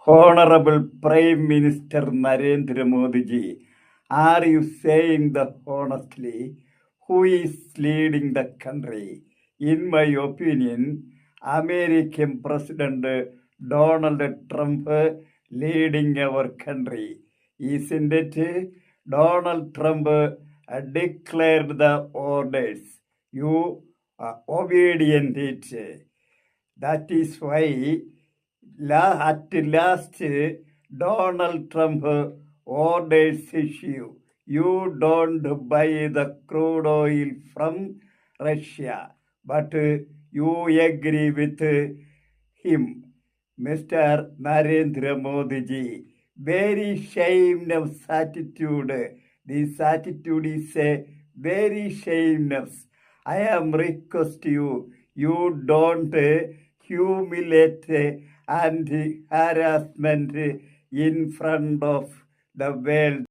Honorable Prime Minister Narendra Modi ji, are you saying the honestly? Who is leading the country? In my opinion, American President Donald Trump leading our country. Isn't it? Donald Trump declared the orders. You are obedient it. That is why at last Donald Trump orders issue. You don't buy the crude oil from Russia, but you agree with him, Mr. Narendra Modi ji. Very shameless attitude. This attitude is a very shameless. I am request you don't humiliate and harassment in front of the world.